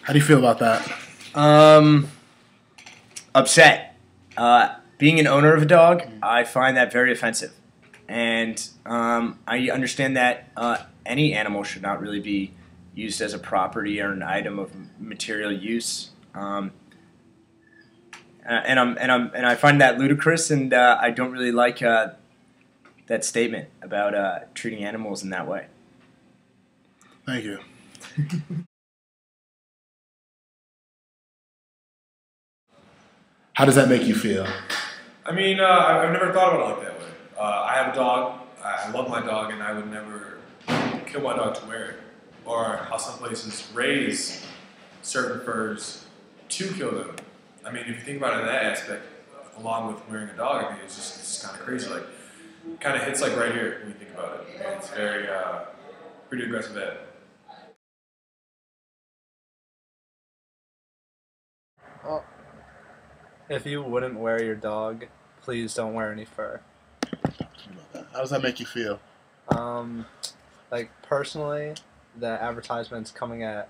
How do you feel about that? Upset. Being an owner of a dog, I find that very offensive. And I understand that any animal should not really be used as a property or an item of material use. And I find that ludicrous, and I don't really like that statement about treating animals in that way. Thank you. How does that make you feel? I mean, I've never thought about it like that way. I have a dog. I love my dog, and I would never kill my dog to wear it. Or how some places raise certain furs to kill them. I mean, if you think about it in that aspect, along with wearing a dog, I mean, it's just kind of crazy. Like, kind of hits like right here when you think about it. And it's very, pretty aggressive ad. Well, if you wouldn't wear your dog, please don't wear any fur. How does that make you feel? Like personally, the advertisement's coming at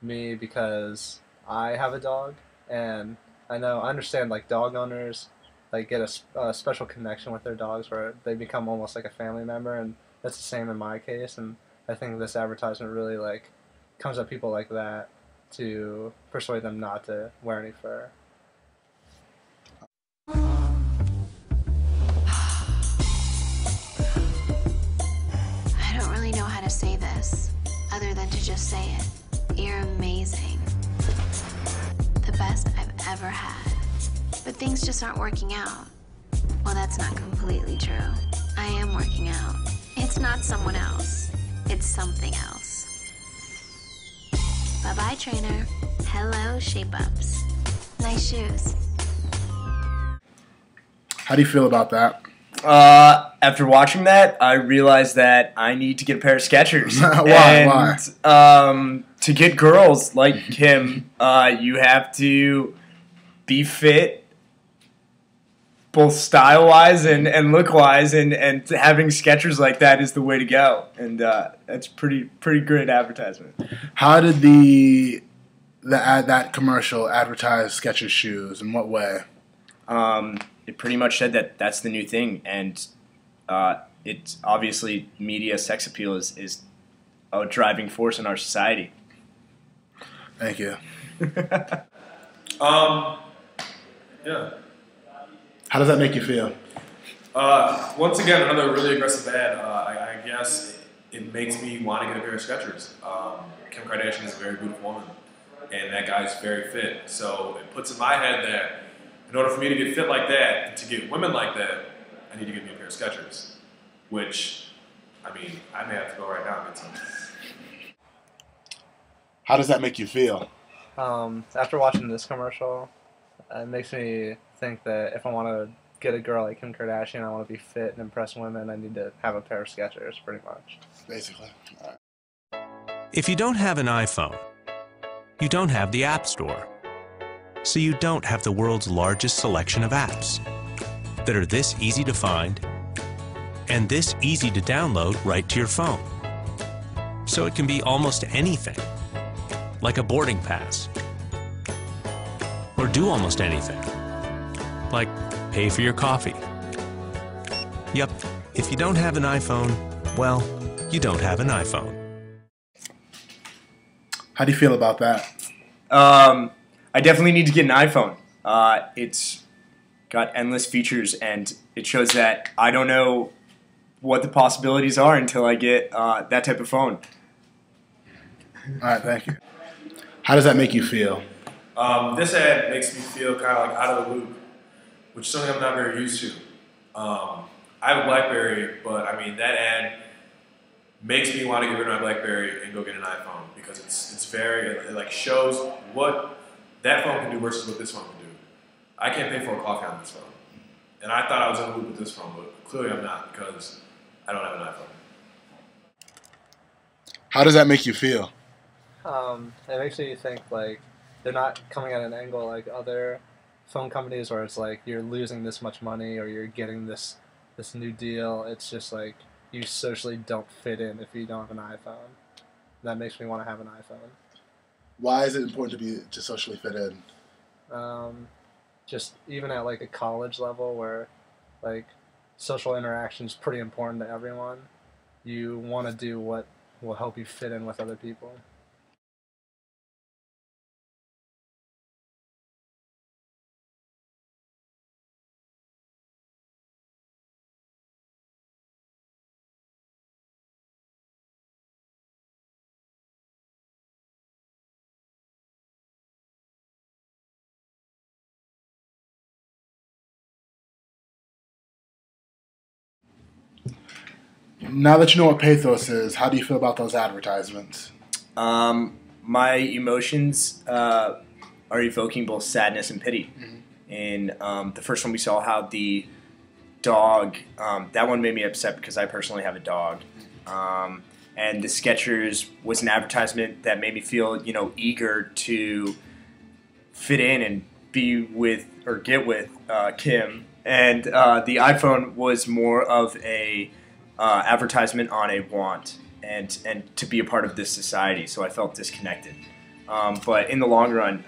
me because I have a dog, and I understand like dog owners like get a special connection with their dogs where they become almost like a family member, and that's the same in my case. And I think this advertisement really like comes at people like that to persuade them not to wear any fur. I don't really know how to say this, other than to just say it. You're amazing. The best I've ever had. But things just aren't working out. Well, that's not completely true. I am working out. It's not someone else. It's something else. Bye-bye, trainer. Hello, shape-ups. Nice shoes. How do you feel about that? After watching that, I realized that I need to get a pair of Skechers. Why? To get girls like him, you have to be fit, both style-wise and look-wise, and having Skechers like that is the way to go. And that's pretty great advertisement. How did that commercial advertise Skechers shoes? In what way? It pretty much said that that's the new thing, and it's obviously media sex appeal is a driving force in our society. Thank you. Yeah. How does that make you feel? Once again, another really aggressive ad. I guess it makes me want to get a pair of Skechers. Kim Kardashian is a very beautiful woman, and that guy's very fit. So it puts in my head that in order for me to get fit like that, to get women like that, I need to get me a pair of Skechers. Which, I mean, I may have to go right now and get some. How does that make you feel? After watching this commercial, it makes me think that if I want to get a girl like Kim Kardashian, I want to be fit and impress women, I need to have a pair of Skechers, pretty much. Basically. All right. If you don't have an iPhone, you don't have the App Store. So you don't have the world's largest selection of apps that are this easy to find and this easy to download right to your phone. So it can be almost anything, like a boarding pass, or do almost anything, like pay for your coffee. Yep, if you don't have an iPhone, well, you don't have an iPhone. How do you feel about that? I definitely need to get an iPhone. It's got endless features, and it shows that I don't know what the possibilities are until I get that type of phone. All right, thank you. How does that make you feel? This ad makes me feel kind of like out of the loop, which is something I'm not very used to. I have a BlackBerry, but I mean that ad makes me want to get rid of my BlackBerry and go get an iPhone because it's very it like shows what that phone can do versus what this phone can do. I can't pay for a coffee on this phone, and I thought I was in the loop with this phone, but clearly I'm not because I don't have an iPhone. How does that make you feel? It makes me think like they're not coming at an angle like other phone companies where it's like you're losing this much money or you're getting this new deal. It's just like you socially don't fit in if you don't have an iPhone. That makes me want to have an iPhone. Why is it important to socially fit in? Just even at like a college level where like social interaction is pretty important to everyone. You want to do what will help you fit in with other people. Now that you know what Pathos is, how do you feel about those advertisements? My emotions are evoking both sadness and pity. And the first one we saw, how the dog, that one made me upset because I personally have a dog. And the Skechers was an advertisement that made me feel, eager to fit in and be with or get with Kim. And the iPhone was more of a advertisement on a want and to be a part of this society. So I felt disconnected. But in the long run,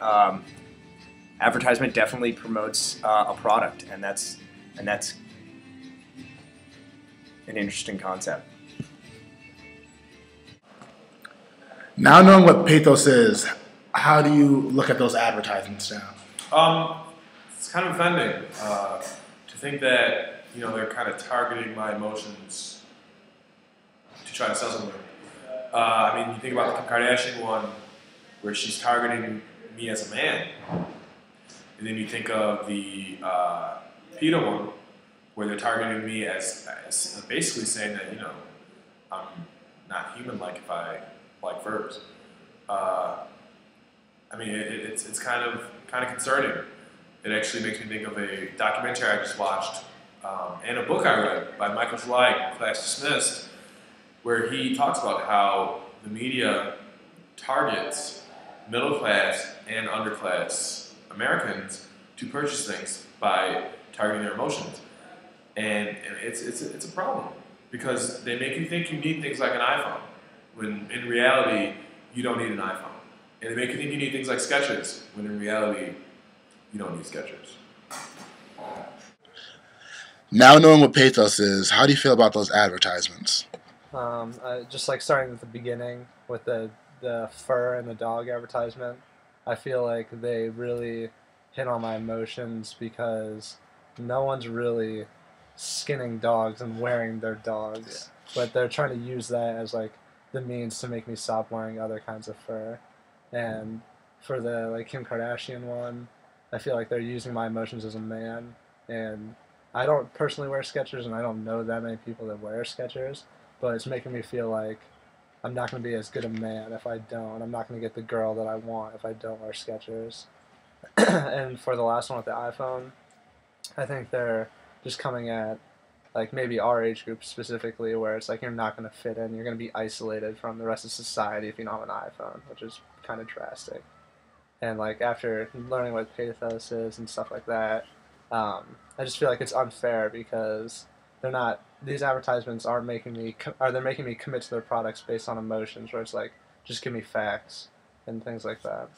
advertisement definitely promotes a product, and that's an interesting concept. Now knowing what Pathos is, how do you look at those advertisements now? It's kind of offending to think that they're kind of targeting my emotions to try to sell something. I mean, you think about the Kim Kardashian one, where she's targeting me as a man, and then you think of the PETA one, where they're targeting me as basically saying that I'm not human-like if I like furs. I mean, it's kind of concerning. It actually makes me think of a documentary I just watched and a book I read by Michael Schleich, Class Dismissed, where he talks about how the media targets middle class and underclass Americans to purchase things by targeting their emotions, and it's a problem because they make you think you need things like an iPhone, when in reality you don't need an iPhone, and they make you think you need things like Skechers, when in reality you don't need Skechers. Now knowing what Pathos is, how do you feel about those advertisements? Just like starting at the beginning with the fur and the dog advertisement, I feel like they really hit on my emotions because no one's really skinning dogs and wearing their dogs, but they're trying to use that as like the means to make me stop wearing other kinds of fur. And for the like Kim Kardashian one, I feel like they're using my emotions as a man, and I don't personally wear Skechers, and I don't know that many people that wear Skechers, but it's making me feel like I'm not going to be as good a man if I don't. I'm not going to get the girl that I want if I don't wear Skechers. And for the last one with the iPhone, I think they're just coming at like maybe our age group specifically, where it's like you're not going to fit in. You're going to be isolated from the rest of society if you don't have an iPhone, which is kind of drastic. And like after learning what Pathos is and stuff like that, I just feel like it's unfair because they're not. These advertisements aren't making me. They're making me commit to their products based on emotions, where it's like just give me facts and things like that.